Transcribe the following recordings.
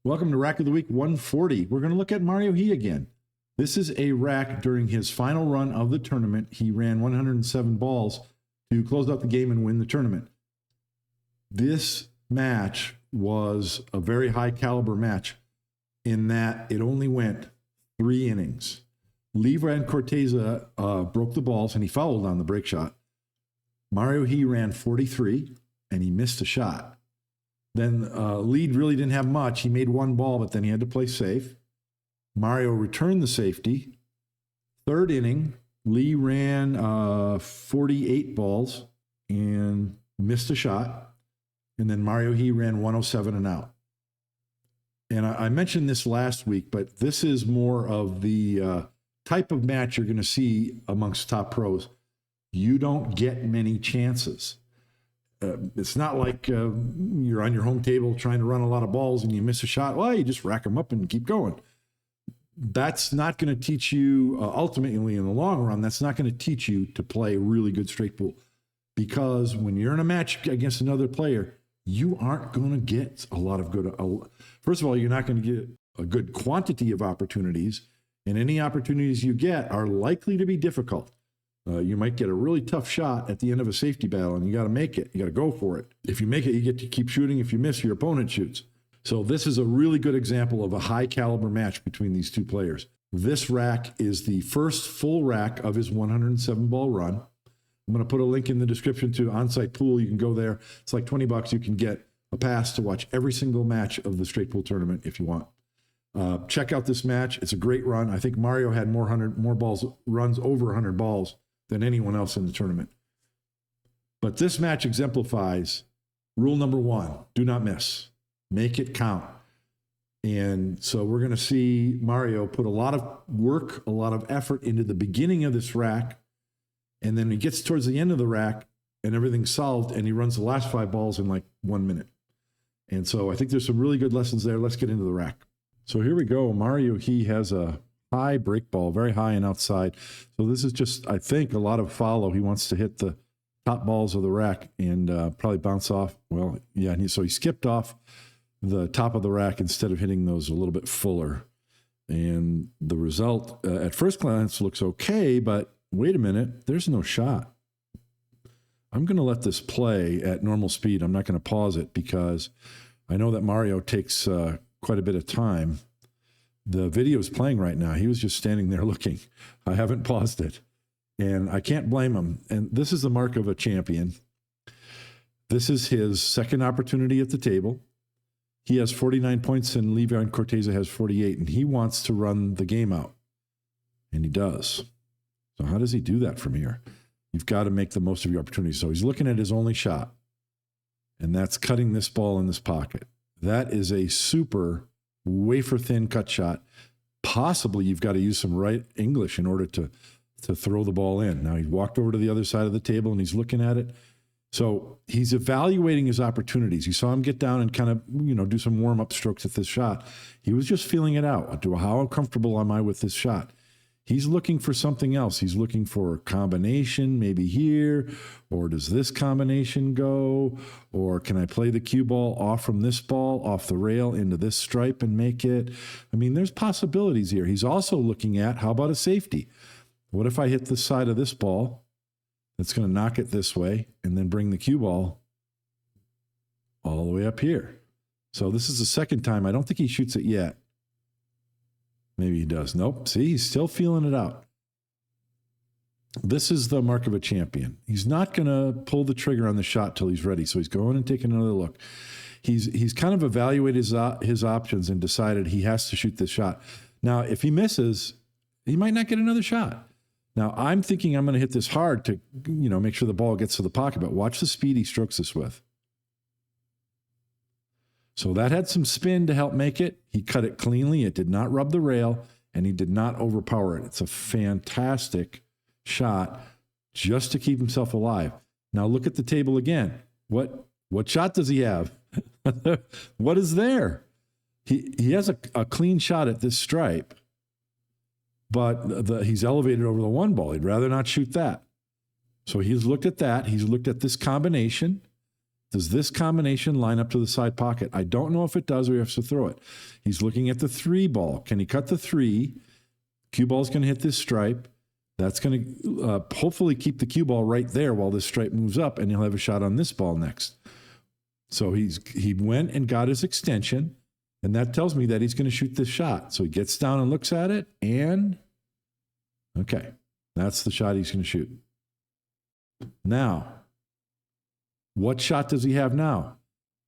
Welcome to Rack of the Week 140. We're going to look at Mario He again. This is a rack during his final run of the tournament. He ran 107 balls to close out the game and win the tournament. This match was a very high caliber match in that it only went 3 innings. Livran Corteza broke the balls and he fouled on the break shot. Mario He ran 43 and he missed a shot. Then Lead really didn't have much. He made 1 ball, but then he had to play safe. Mario returned the safety. 3rd inning, Lee ran 48 balls and missed a shot. And then Mario He ran 107 and out. And I mentioned this last week, but this is more of the type of match you're going to see amongst top pros. You don't get many chances. It's not like you're on your home table trying to run a lot of balls and you miss a shot. Well, you just rack them up and keep going. That's not going to teach you, ultimately in the long run, that's not going to teach you to play really good straight pool. Because when you're in a match against another player, you aren't going to get a lot of good. First of all, you're not going to get a good quantity of opportunities. And any opportunities you get are likely to be difficult. You might get a really tough shot at the end of a safety battle, and you got to make it. You got to go for it. If you make it, you get to keep shooting. If you miss, your opponent shoots. So this is a really good example of a high caliber match between these two players. This rack is the first full rack of his 107 ball run. I'm going to put a link in the description to Onsite Pool. You can go there. It's like $20. You can get a pass to watch every single match of the straight pool tournament if you want. Check out this match. It's a great run. I think Mario had more runs over 100 balls than anyone else in the tournament. But this match exemplifies rule number 1, do not miss. Make it count. And so we're going to see Mario put a lot of work, a lot of effort into the beginning of this rack. And then he gets towards the end of the rack and everything's solved and he runs the last 5 balls in like 1 minute. And so I think there's some really good lessons there. Let's get into the rack. So here we go. Mario, he has a high break ball, very high and outside. So this is just, I think, a lot of follow. He wants to hit the top balls of the rack and probably bounce off. Well, yeah, so he skipped off the top of the rack instead of hitting those a little bit fuller. And the result, at first glance, looks okay, but wait a minute, there's no shot. I'm going to let this play at normal speed. I'm not going to pause it because I know that Mario takes quite a bit of time. The video is playing right now. He was just standing there looking. I haven't paused it. And I can't blame him. And this is the mark of a champion. This is his second opportunity at the table. He has 49 points and Livran Corteza has 48. And he wants to run the game out. And he does. So how does he do that from here? You've got to make the most of your opportunities. So he's looking at his only shot. And that's cutting this ball in this pocket. That is a super wafer thin cut shot. Possibly you've got to use some right English in order to throw the ball in. Now he walked over to the other side of the table and he's looking at it. So he's evaluating his opportunities. You saw him get down and kind of, do some warm up strokes at this shot. He was just feeling it out. How comfortable am I with this shot? He's looking for something else. He's looking for a combination, maybe here, or does this combination go? Or can I play the cue ball off from this ball, off the rail into this stripe and make it? I mean, there's possibilities here. He's also looking at, how about a safety? What if I hit the side of this ball that's going to knock it this way and then bring the cue ball all the way up here? So this is the second time. I don't think he shoots it yet. Maybe he does. Nope. See, he's still feeling it out. This is the mark of a champion. He's not going to pull the trigger on the shot till he's ready. So he's going and taking another look. He's kind of evaluated his options and decided he has to shoot this shot. Now, if he misses, he might not get another shot. Now, I'm thinking I'm going to hit this hard to, make sure the ball gets to the pocket. But watch the speed he strokes this with. So that had some spin to help make it. He cut it cleanly. It did not rub the rail, and he did not overpower it. It's a fantastic shot just to keep himself alive. Now look at the table again. What shot does he have? What is there? He has a clean shot at this stripe, but he's elevated over the 1 ball. He'd rather not shoot that. So he's looked at that. He's looked at this combination. Does this combination line up to the side pocket? I don't know if it does or he has to throw it. He's looking at the 3 ball. Can he cut the 3? Cue ball's going to hit this stripe. That's going to hopefully keep the cue ball right there while this stripe moves up, and he'll have a shot on this ball next. So he went and got his extension, and that tells me that he's going to shoot this shot. So he gets down and looks at it, and okay, that's the shot he's going to shoot. Now, what shot does he have now?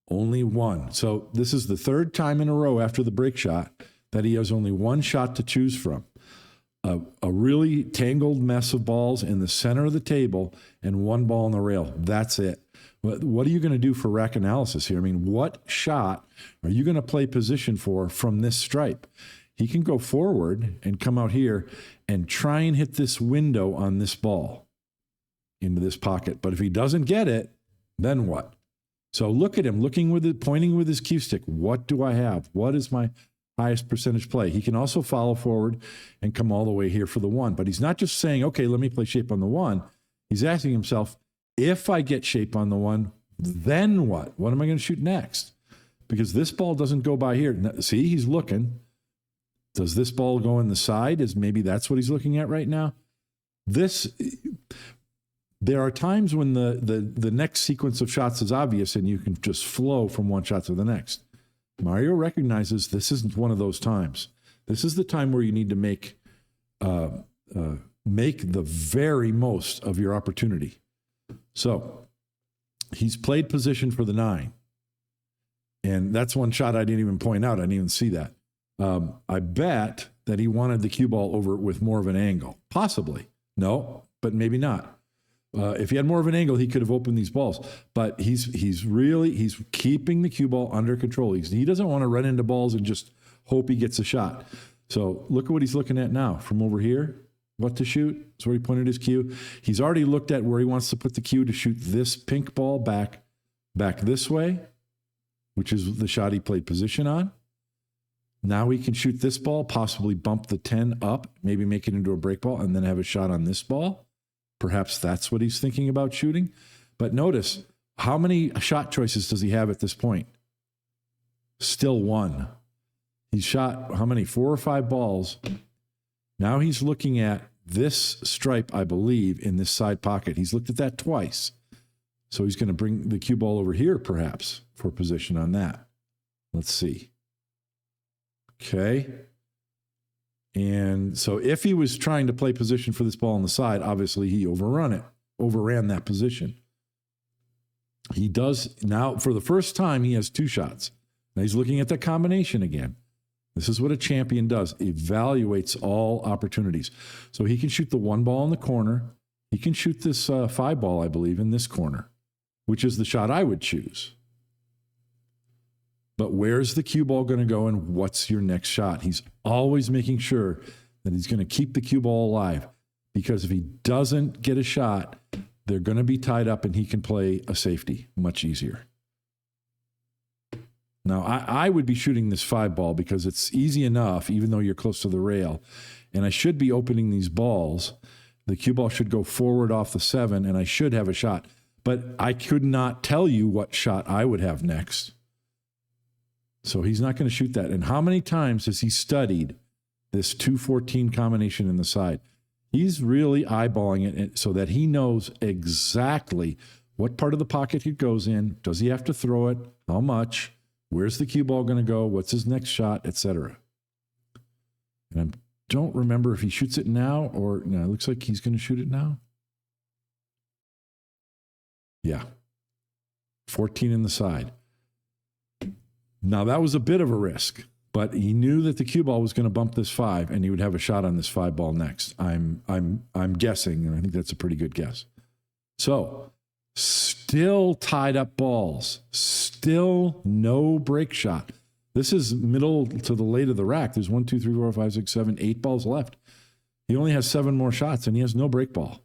Only one. So this is the 3rd time in a row after the break shot that he has only one shot to choose from. A really tangled mess of balls in the center of the table and one ball on the rail. That's it. What are you going to do for rack analysis here? I mean, what shot are you going to play position for from this stripe? He can go forward and come out here and try and hit this window on this ball into this pocket. But if he doesn't get it, then what? So look at him looking with it, pointing with his cue stick. What do I have? What is my highest percentage play? He can also follow forward and come all the way here for the 1. But he's not just saying, okay, let me play shape on the 1. He's asking himself, if I get shape on the 1, then what? What am I going to shoot next? Because this ball doesn't go by here. See, he's looking. Does this ball go in the side? Maybe that's what he's looking at right now. There are times when the next sequence of shots is obvious and you can just flow from one shot to the next. Mario recognizes this isn't one of those times. This is the time where you need to make the very most of your opportunity. So he's played position for the 9. And that's one shot I didn't even point out. I didn't even see that. I bet that he wanted the cue ball over with more of an angle. Possibly. No, but maybe not. If he had more of an angle, he could have opened these balls. But he's keeping the cue ball under control. He doesn't want to run into balls and just hope he gets a shot. So look at what he's looking at now from over here. What to shoot? That's where he pointed his cue. He's already looked at where he wants to put the cue to shoot this pink ball back this way, which is the shot he played position on. Now he can shoot this ball, possibly bump the 10 up, maybe make it into a break ball, and then have a shot on this ball. Perhaps that's what he's thinking about shooting. But notice, how many shot choices does he have at this point? Still 1. He's shot how many? 4 or 5 balls. Now he's looking at this stripe, I believe, in this side pocket. He's looked at that twice. So he's going to bring the cue ball over here, perhaps, for position on that. Let's see. Okay. And so if he was trying to play position for this ball on the side, obviously he overran that position. He does now, for the first time, he has 2 shots. Now he's looking at the combination again. This is what a champion does, evaluates all opportunities. So he can shoot the 1 ball in the corner. He can shoot this 5 ball, I believe, in this corner, which is the shot I would choose. But where's the cue ball going to go and what's your next shot? He's always making sure that he's going to keep the cue ball alive, because if he doesn't get a shot, they're going to be tied up and he can play a safety much easier. Now, I would be shooting this 5 ball because it's easy enough, even though you're close to the rail. And I should be opening these balls. The cue ball should go forward off the 7, and I should have a shot. But I could not tell you what shot I would have next. So he's not going to shoot that. And how many times has he studied this 2-14 combination in the side? He's really eyeballing it so that he knows exactly what part of the pocket it goes in. Does he have to throw it? How much? Where's the cue ball going to go? What's his next shot, etc. And I don't remember if he shoots it now or no, it looks like he's going to shoot it now. Yeah. 14 in the side. Now that was a bit of a risk, but he knew that the cue ball was going to bump this 5 and he would have a shot on this 5 ball next. I'm guessing, and I think that's a pretty good guess. So still tied up balls, still no break shot. This is middle to the late of the rack. There's 1, 2, 3, 4, 5, 6, 7, 8 balls left. He only has 7 more shots and he has no break ball.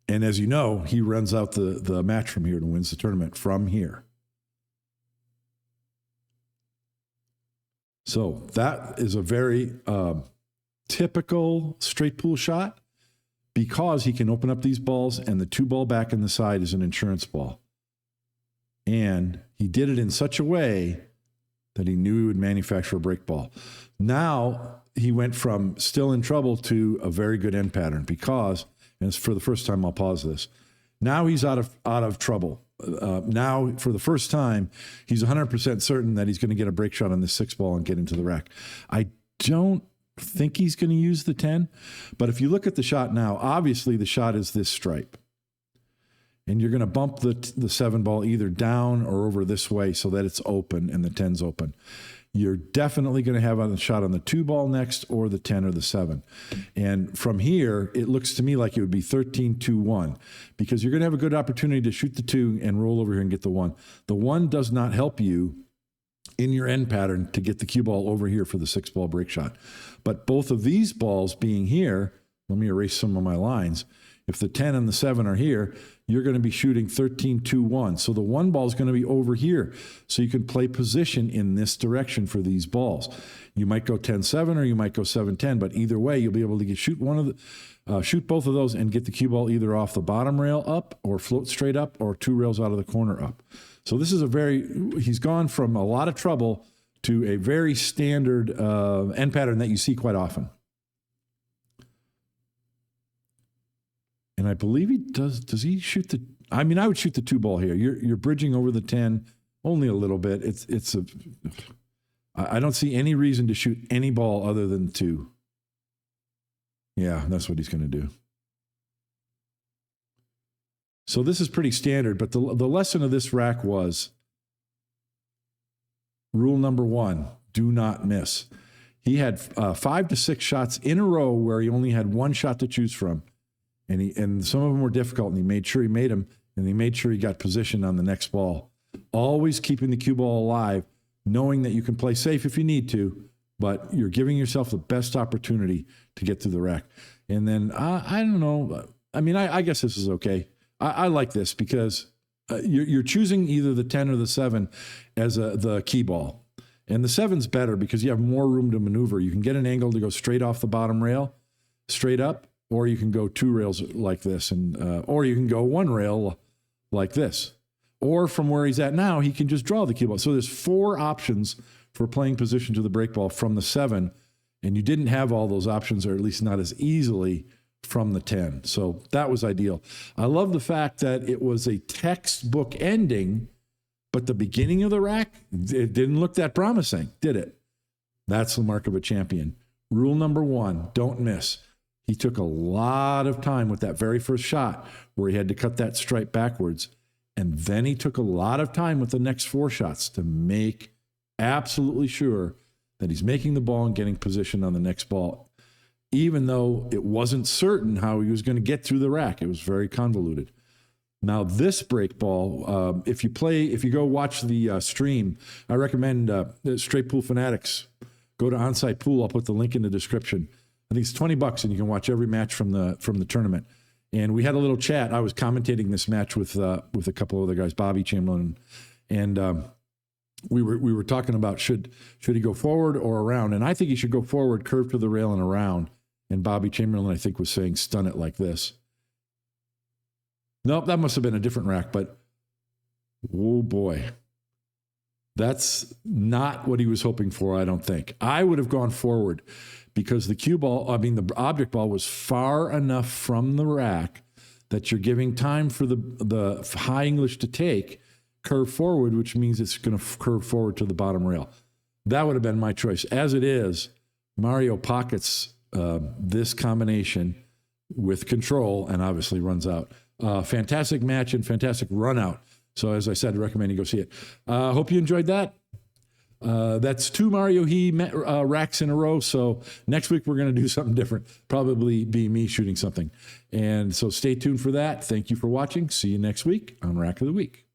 And as you know, he runs out the match from here and wins the tournament from here. So that is a very typical straight pool shot. because he can open up these balls, and the 2-ball back in the side is an insurance ball. And he did it in such a way that he knew he would manufacture a break ball. Now he went from still in trouble to a very good end pattern because, and it's for the first time, I'll pause this. Now he's out of trouble. Now, for the first time, he's 100% certain that he's going to get a break shot on this 6-ball and get into the rack. I don't think he's going to use the 10, but if you look at the shot now, obviously the shot is this stripe. And you're going to bump the 7-ball either down or over this way so that it's open and the 10's open. You're definitely going to have a shot on the 2-ball next, or the 10 or the 7. And from here, it looks to me like it would be 13-2-1, because you're going to have a good opportunity to shoot the 2 and roll over here and get the 1. The 1 does not help you in your end pattern to get the cue ball over here for the 6-ball break shot. But both of these balls being here, let me erase some of my lines. If the 10 and the 7 are here, you're going to be shooting 13-2-1. So the 1 ball is going to be over here. So you can play position in this direction for these balls. You might go 10-7 or you might go 7-10, but either way, you'll be able to shoot both of those and get the cue ball either off the bottom rail up or float straight up or 2 rails out of the corner up. So this is he's gone from a lot of trouble to a very standard end pattern that you see quite often. And I believe he does he shoot I would shoot the 2-ball here. You're bridging over the 10 only a little bit. I don't see any reason to shoot any ball other than 2. Yeah, that's what he's going to do. So this is pretty standard, but the lesson of this rack was rule number 1, do not miss. He had 5 to 6 shots in a row where he only had 1 shot to choose from. And some of them were difficult, and he made sure he made them, and he made sure he got position on the next ball. Always keeping the cue ball alive, knowing that you can play safe if you need to, but you're giving yourself the best opportunity to get through the rack. And then, I don't know. I guess this is okay. I like this because you're choosing either the 10 or the 7 as the key ball. And the 7's better because you have more room to maneuver. You can get an angle to go straight off the bottom rail, straight up, or you can go 2 rails like this, or you can go 1 rail like this. Or from where he's at now, he can just draw the cue ball. So there's 4 options for playing position to the break ball from the 7, and you didn't have all those options, or at least not as easily, from the 10. So that was ideal. I love the fact that it was a textbook ending, but the beginning of the rack, it didn't look that promising, did it? That's the mark of a champion. Rule number 1, don't miss. He took a lot of time with that very first shot where he had to cut that stripe backwards. And then he took a lot of time with the next 4 shots to make absolutely sure that he's making the ball and getting position on the next ball, even though it wasn't certain how he was going to get through the rack. It was very convoluted. Now, this break ball, if you go watch the stream, I recommend Straight Pool Fanatics. Go to Onsite Pool. I'll put the link in the description. I think it's $20 and you can watch every match from the tournament. And we had a little chat. I was commentating this match with a couple of other guys, Bobby Chamberlain, and we were talking about should he go forward or around? And I think he should go forward, curve to the rail and around. And Bobby Chamberlain, I think, was saying stun it like this. Nope, that must have been a different rack, but oh boy. That's not what he was hoping for, I don't think. I would have gone forward because the object ball was far enough from the rack that you're giving time for the high English to take, curve forward, which means it's going to curve forward to the bottom rail. That would have been my choice. As it is, Mario pockets this combination with control and obviously runs out. Fantastic match and fantastic run out. So as I said, I recommend you go see it. Hope you enjoyed that. That's 2 Mario He racks in a row. So next week we're going to do something different. Probably be me shooting something. And so stay tuned for that. Thank you for watching. See you next week on Rack of the Week.